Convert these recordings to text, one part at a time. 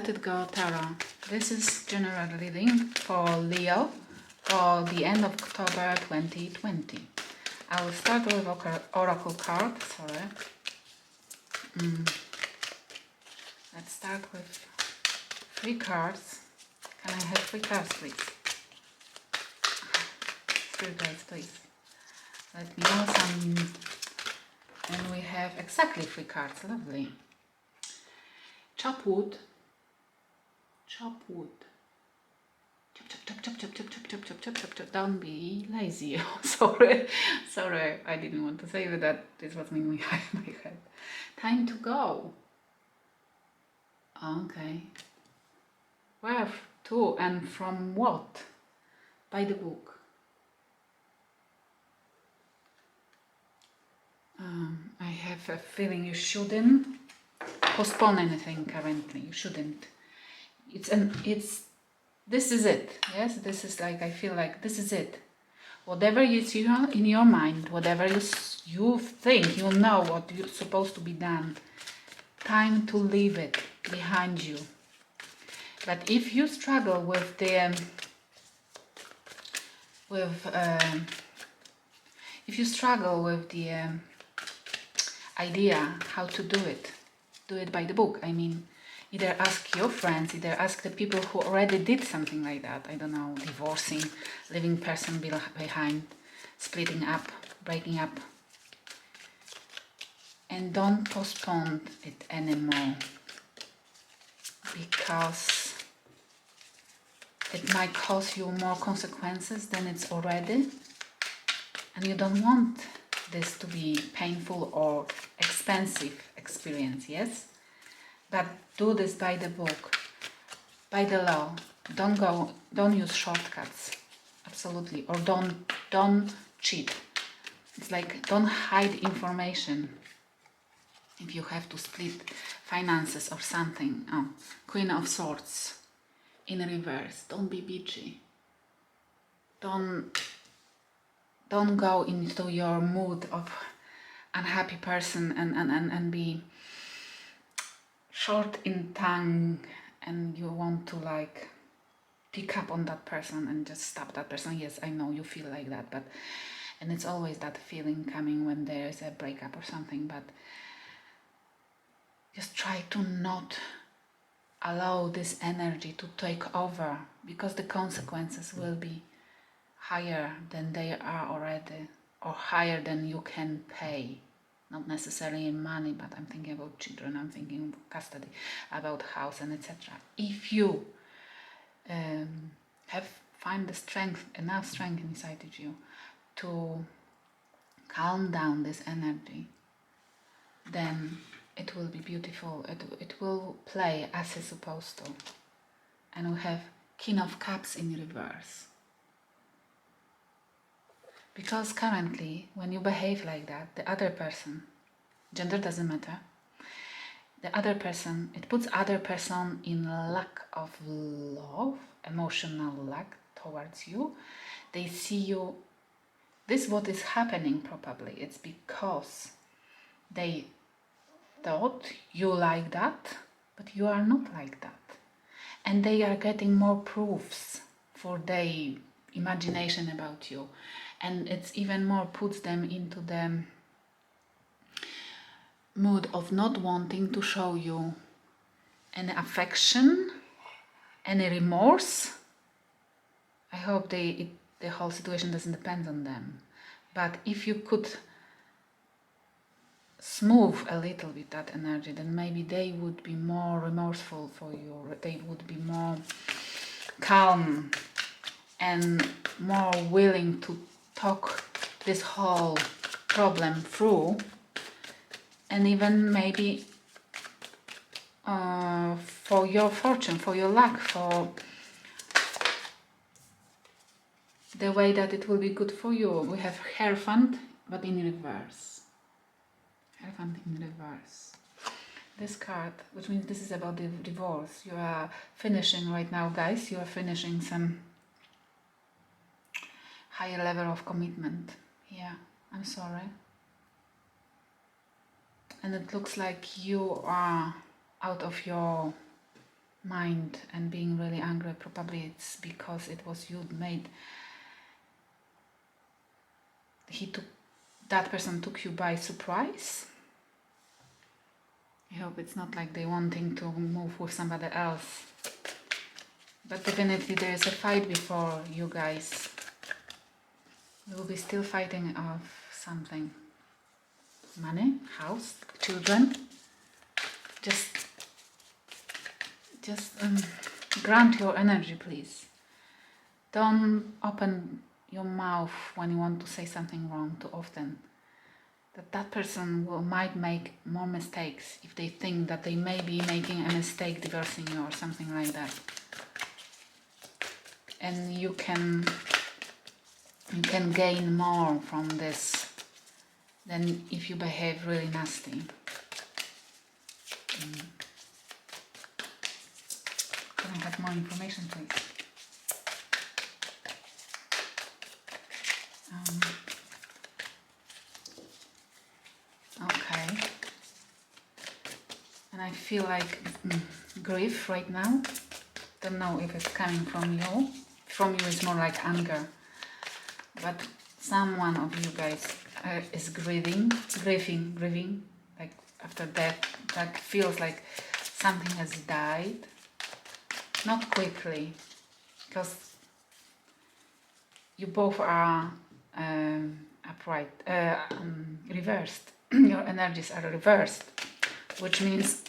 Let It Go Tarot. This is general reading for Leo for the end of October 2020. I will start with Oracle card. Sorry. Let's start with 3 cards. Can I have 3 cards, please? 3 cards, please. Let me know some. And we have exactly 3 cards. Lovely. Chop wood. Chop wood. Chop, chop, chop, chop, chop, chop, chop, chop, chop, chop, chop, chop. Don't be lazy. Sorry. Sorry, I didn't want to say that. This was in my head. Time to go. Okay. Where to and from what? By the book. I have a feeling you shouldn't postpone anything currently. You shouldn't. This is it. Yes, this is like, I feel like this is it. Whatever you see in your mind, whatever you think, you know what you're supposed to be done. Time to leave it behind you. But if you struggle with the idea how to do it by the book. I mean, either ask your friends, either ask the people who already did something like that. I don't know, divorcing, leaving person behind, splitting up, breaking up. And don't postpone it anymore, because it might cause you more consequences than it's already. And you don't want this to be painful or expensive experience, yes? But do this by the book, by the law. Don't use shortcuts, absolutely. Or don't cheat. It's like, don't hide information. If you have to split finances or something. Oh, Queen of Swords in reverse. Don't be bitchy. Don't go into your mood of unhappy person and be short in tongue, and you want to like pick up on that person and just stop that person. Yes, I know you feel like that, and it's always that feeling coming when there is a breakup or something, but just try to not allow this energy to take over, because the consequences will be higher than they are already, or higher than you can pay. Not necessarily in money, but I'm thinking about children, I'm thinking about custody, about house, and etc. If you find the strength, enough strength inside of you to calm down this energy, then it will be beautiful. It will play as it's supposed to. And we have King of Cups in reverse. Because currently, when you behave like that, the other person, gender doesn't matter, the other person, it puts other person in lack of love, emotional lack towards you. They see you, this what is happening probably, it's because they thought you like that, but you are not like that. And they are getting more proofs for their imagination about you. And it's even more puts them into the mood of not wanting to show you any affection, any remorse. I hope the whole situation doesn't depend on them. But if you could smooth a little bit that energy, then maybe they would be more remorseful for you. They would be more calm and more willing to talk this whole problem through, and even maybe for your fortune, for your luck, for the way that it will be good for you. We have Hierophant, but in reverse. Hierophant in reverse. This card, which means this is about the divorce. You are finishing right now, guys. You are finishing some higher level of commitment. Yeah, I'm sorry. And it looks like you are out of your mind and being really angry. Probably it's because it was you made. That person took you by surprise. I hope it's not like they wanting to move with somebody else. But definitely there is a fight before you guys. You will be still fighting of something. Money, house, children. Just grant your energy, please. Don't open your mouth when you want to say something wrong too often. That person might make more mistakes if they think that they may be making a mistake divorcing you or something like that. And you can gain more from this than if you behave really nasty. Can I have more information, please? Okay. And I feel like grief right now. Don't know if it's coming from you. From you it's more like anger. But someone of you guys is grieving, like after death. Like feels like something has died. Not quickly, because you both are reversed. Your energies are reversed, which means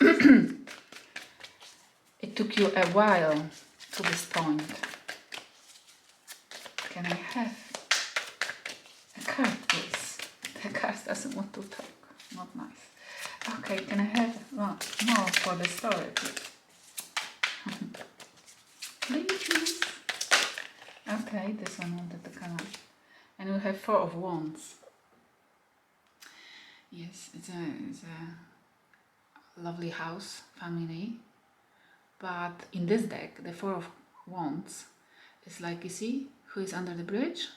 it took you a while to this point. Can I have a card, please? The card doesn't want to talk. Not nice. Okay, can I have more for the story, please? Please. Okay, this one wanted to come out. And we have 4 of Wands. Yes, it's a lovely house, family. But in this deck, the 4 of Wands is like, you see, who is under the bridge?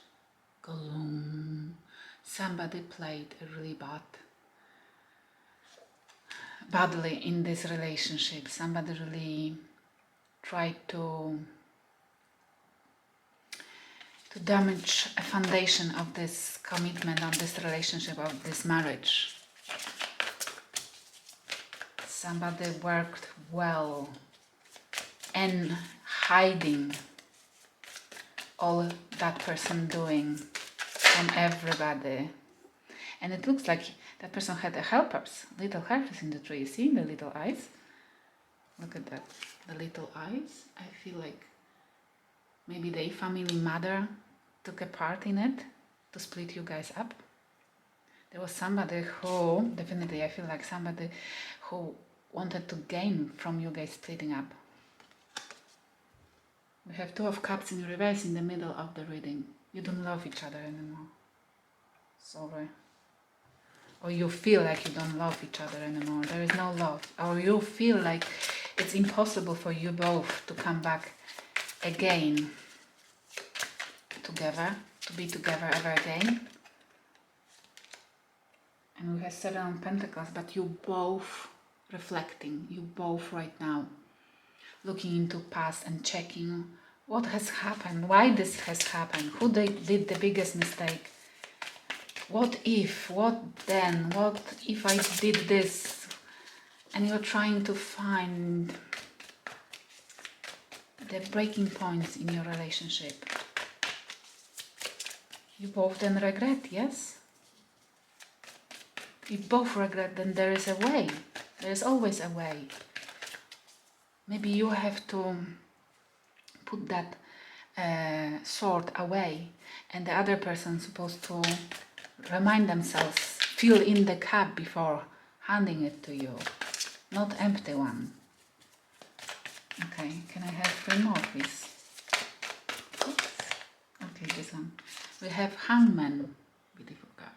Gloom. Somebody played really badly in this relationship. Somebody really tried to damage a foundation of this commitment, of this relationship, of this marriage. Somebody worked well and hiding all that person doing from everybody. And it looks like that person had a little helpers in the tree. You see the little eyes? Look at that, the little eyes. I feel like maybe the family mother took a part in it to split you guys up. There was somebody who, definitely I feel like somebody who wanted to gain from you guys splitting up. We have 2 of Cups in reverse in the middle of the reading. You don't love each other anymore. Sorry. Or you feel like you don't love each other anymore. There is no love. Or you feel like it's impossible for you both to come back again together, to be together ever again. And we have 7 of Pentacles, but you both reflecting, you both right now looking into past and checking what has happened, why this has happened, who did the biggest mistake, what if, what then, what if I did this, and you're trying to find the breaking points in your relationship. You both then regret, yes? You both regret, then there is a way. There is always a way. Maybe you have to put that sword away, and the other person is supposed to remind themselves, fill in the cup before handing it to you, not empty one. Okay, can I have 3 more, please? Oops. Okay, this one. We have Hangman. Beautiful card.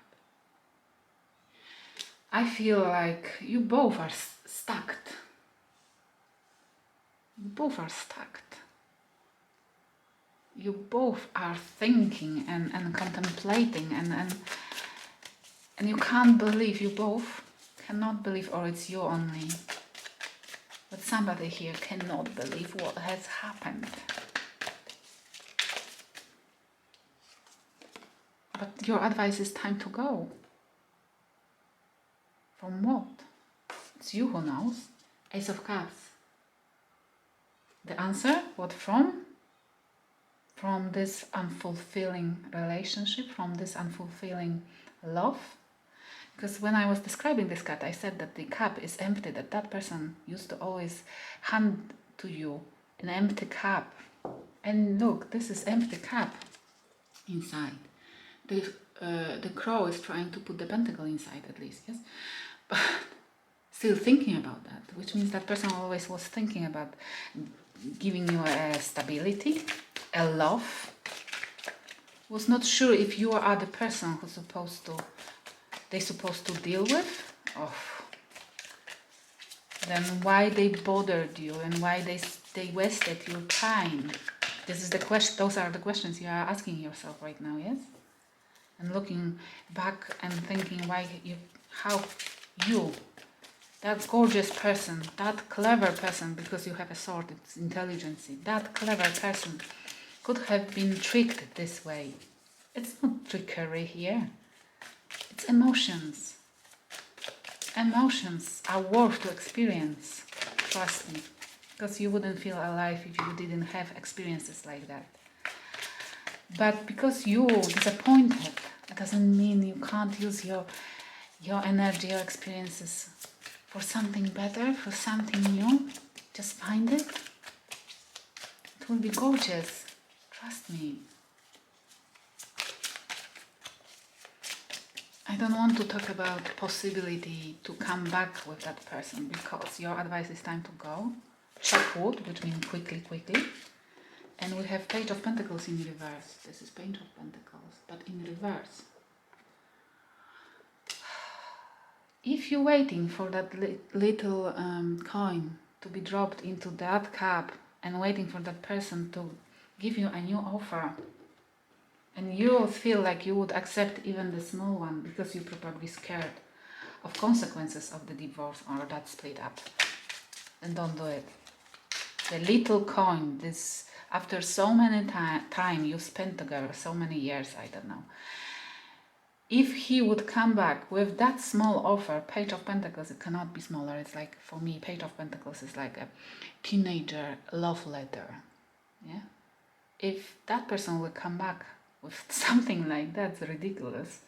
I feel like you both are stuck. You both are stuck. You both are thinking and contemplating and you can't believe, you both cannot believe, or it's you only, But somebody here cannot believe what has happened. But your advice is time to go. From what? It's you who knows. Ace of Cups. The answer? What from? From this unfulfilling relationship, from this unfulfilling love. Because when I was describing this card, I said that the cup is empty, that that person used to always hand to you an empty cup. And look, this is empty cup inside. The crow is trying to put the pentacle inside at least, yes? But still thinking about that, which means that person always was thinking about giving you a stability, a love. Was not sure if you are the person who's supposed to deal with. Oh. Then why they bothered you and why they wasted your time? This is the question. Those are the questions you are asking yourself right now, yes? And looking back and thinking how you, that gorgeous person, that clever person, because you have a sword, it's intelligence, that clever person could have been tricked this way. It's not trickery here. It's emotions. Emotions are worth to experience. Trust me. Because you wouldn't feel alive if you didn't have experiences like that. But because you're disappointed, it doesn't mean you can't use your energy, your experiences for something better, for something new. Just find it. It will be gorgeous. Trust me. I don't want to talk about possibility to come back with that person because your advice is time to go. Chop wood, which means quickly. And we have Page of Pentacles in reverse. This is Page of Pentacles, but in reverse. If you're waiting for that little coin to be dropped into that cup and waiting for that person to give you a new offer, and you feel like you would accept even the small one because you're probably scared of consequences of the divorce or that split up, then don't do it. The little coin, this after so many time you spent together, so many years, I don't know. If he would come back with that small offer, Page of Pentacles, it cannot be smaller. It's like, for me, Page of Pentacles is like a teenager love letter. Yeah. If that person will come back with something like that, it's ridiculous.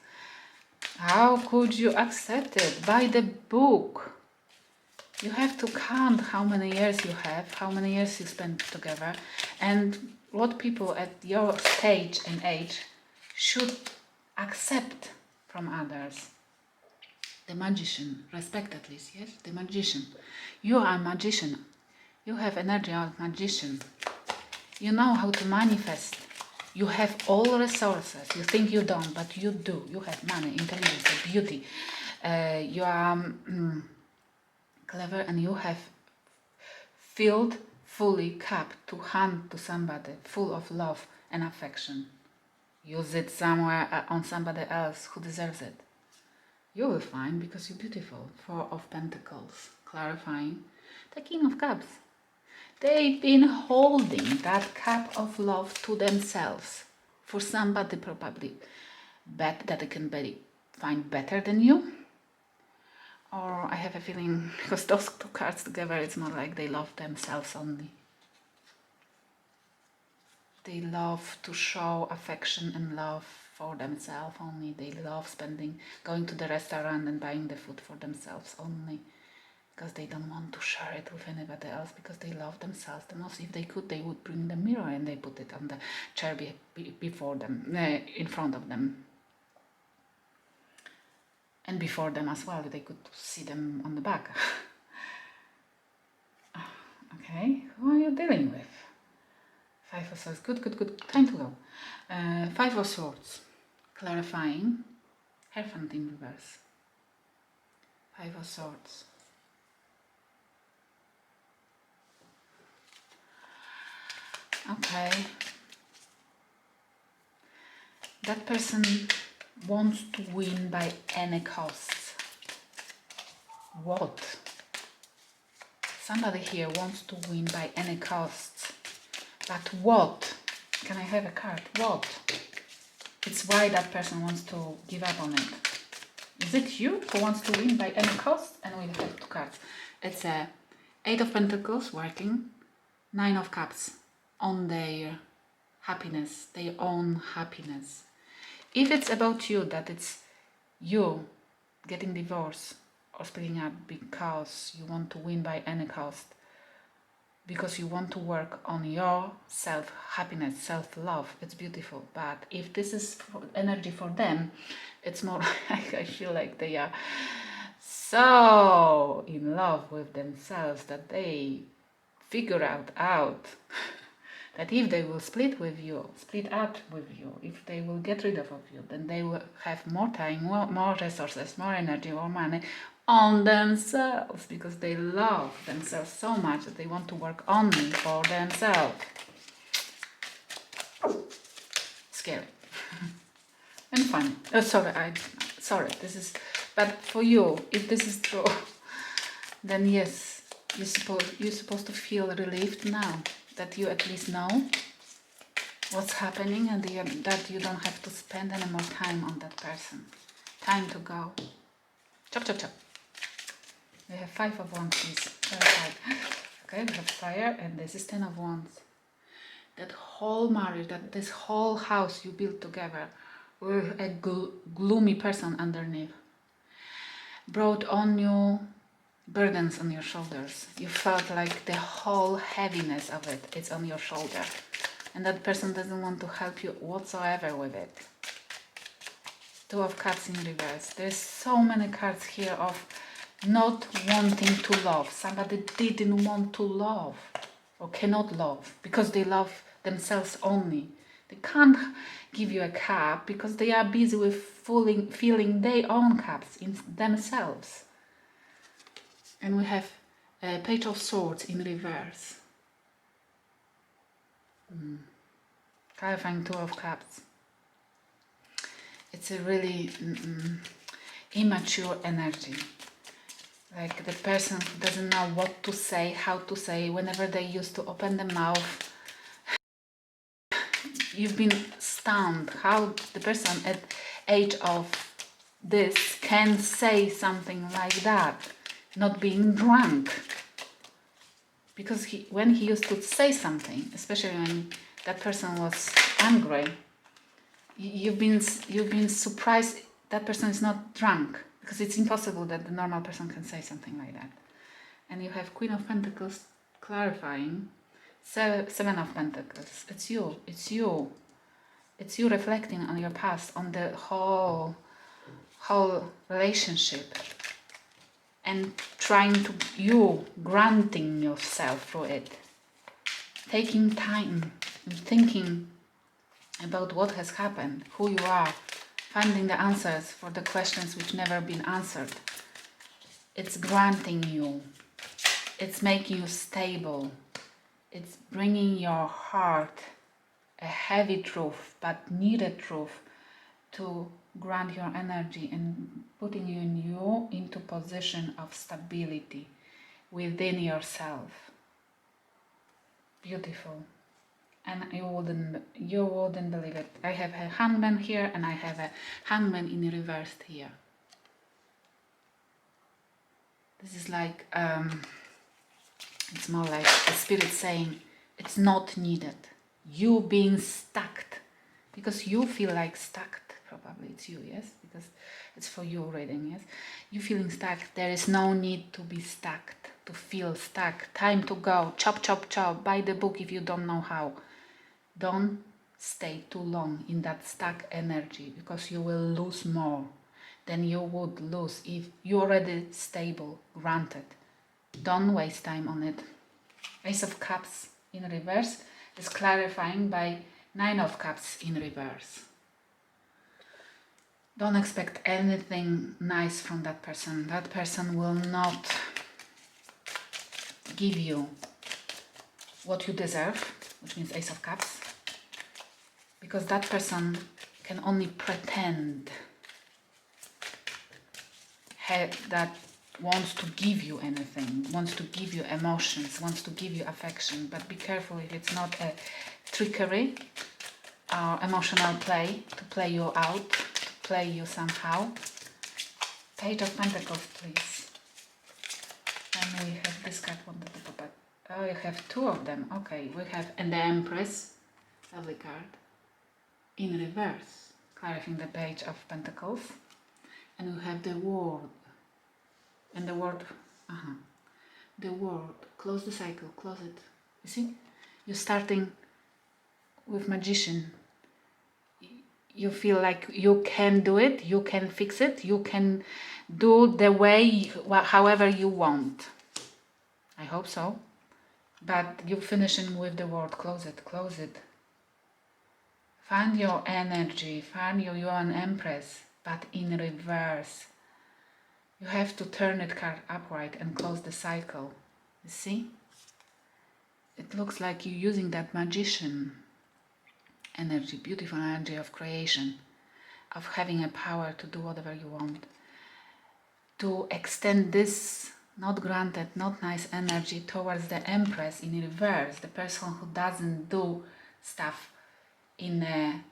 How could you accept it? By the book. You have to count how many years you have, how many years you spent together, and what people at your stage and age should accept from others. The magician, respect at least, yes? The magician. You are a magician. You have energy of magician. You know how to manifest. You have all resources. You think you don't, but you do. You have money, intelligence, beauty. You are clever, and you have filled fully cup to hand to somebody full of love and affection. Use it somewhere on somebody else who deserves it. You will find, because you're beautiful. Four of Pentacles, clarifying. The King of Cups. They've been holding that cup of love to themselves for somebody probably that they can find better than you. Or I have a feeling, because those two cards together, it's more like they love themselves only. They love to show affection and love for themselves only. They love going to the restaurant and buying the food for themselves only. Because they don't want to share it with anybody else, because they love themselves the most. If they could, they would bring the mirror and they put it on the chair before them, in front of them. And before them as well, they could see them on the back. Okay, who are you dealing with? Five of Swords, good, time to go. Five of Swords, clarifying, Hierophant in reverse. Five of Swords. Okay. That person wants to win by any cost. What? Somebody here wants to win by any cost. But what? Can I have a card? What? It's why that person wants to give up on it. Is it you who wants to win by any cost? And we have 2 cards. It's a 8 of Pentacles working, 9 of Cups on their happiness, their own happiness. If it's about you, that it's you getting divorced or splitting up because you want to win by any cost, because you want to work on your self-happiness, self-love, it's beautiful. But if this is energy for them, it's more like I feel like they are so in love with themselves that they figure out that if they will split up with you, if they will get rid of you, then they will have more time, more resources, more energy, more money on themselves, because they love themselves so much that they want to work only for themselves. Scary. And funny. Oh, sorry, this is, but for you, if this is true, then yes, you're supposed to feel relieved now that you at least know what's happening, and that you don't have to spend any more time on that person. Time to go. Chop, chop, chop. We have 5 of Wands, please. Okay, we have fire, and this is 10 of Wands. That whole marriage, this whole house you built together with a gloomy person underneath brought on you burdens on your shoulders. You felt like the whole heaviness of it is on your shoulder, and that person doesn't want to help you whatsoever with it. 2 of Cups in reverse. There's so many cards here of not wanting to love. Somebody didn't want to love or cannot love because they love themselves only. They can't give you a cup because they are busy with filling their own cups in themselves. And we have a Page of Swords in reverse. Clarifying 2 of Cups. It's a really immature energy. Like the person who doesn't know what to say, how to say. Whenever they used to open the mouth, you've been stunned how the person at age of this can say something like that, not being drunk. Because when he used to say something, especially when that person was angry, you've been surprised that person is not drunk, because it's impossible that the normal person can say something like that. And you have Queen of Pentacles clarifying, 7 of Pentacles. It's you reflecting on your past, on the whole relationship, and granting yourself through it, taking time and thinking about what has happened, who you are, finding the answers for the questions which never been answered. It's granting you, it's making you stable, it's bringing your heart a heavy truth, but needed truth, to grant your energy and putting you into position of stability within yourself. Beautiful. And you wouldn't believe it. I have a Hangman here, and I have a Hangman in reversed here. This is like, it's more like the spirit saying, it's not needed. You being stuck, because you feel like stuck. Probably it's you, yes? Because it's for you reading, yes? You feeling stuck. There is no need to be stuck, to feel stuck. Time to go. Chop, chop, chop. Buy the book if you don't know how. Don't stay too long in that stuck energy, because you will lose more than you would lose if you're already stable, granted. Don't waste time on it. Ace of Cups in reverse is clarifying by 9 of Cups in reverse. Don't expect anything nice from that person. That person will not give you what you deserve, which means Ace of Cups, because that person can only pretend that wants to give you anything, wants to give you emotions, wants to give you affection. But be careful if it's not a trickery or emotional play to play you out, to play you somehow. Page of Pentacles, please. And we have this card wanted to pop up. Oh, you have two of them. Okay, we have, and the Empress, lovely card, in reverse, clarifying the Page of Pentacles. And we have the World. And the World, the World. Close the cycle, close it. You see? You're starting with Magician. You feel like you can do it, you can fix it, you can do the way, however you want. I hope so. But you're finishing with the World. Close it, close it. Find your energy, find you're an Empress, but in reverse. You have to turn it card upright and close the cycle. You see? It looks like you're using that Magician energy, beautiful energy of creation, of having a power to do whatever you want. To extend this not granted, not nice energy towards the Empress in reverse, the person who doesn't do stuff in a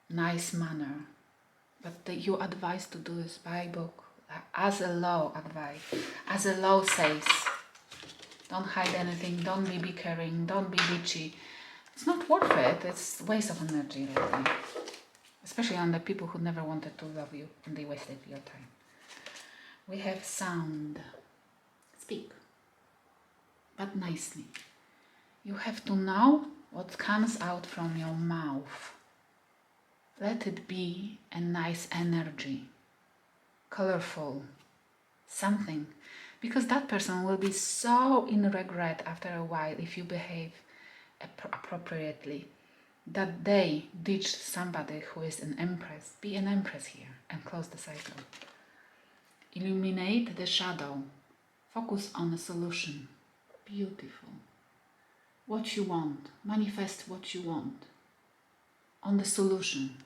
nice manner. But you advise to do this by book, as a law advice, as a law says. Don't hide anything, don't be bickering, don't be bitchy. It's not worth it, it's waste of energy really. Especially on the people who never wanted to love you and they wasted your time. We have sound. Speak, but nicely. You have to know what comes out from your mouth. Let it be a nice energy, colorful, something. Because that person will be so in regret after a while if you behave appropriately, that they ditch somebody who is an Empress. Be an Empress here and close the cycle. Illuminate the shadow. Focus on a solution. Beautiful. What you want. Manifest what you want. On the solution.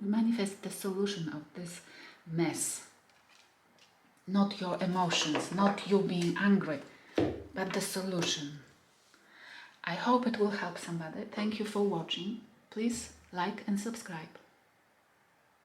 Manifest the solution of this mess. Not your emotions, not you being angry, but the solution. I hope it will help somebody. Thank you for watching. Please like and subscribe.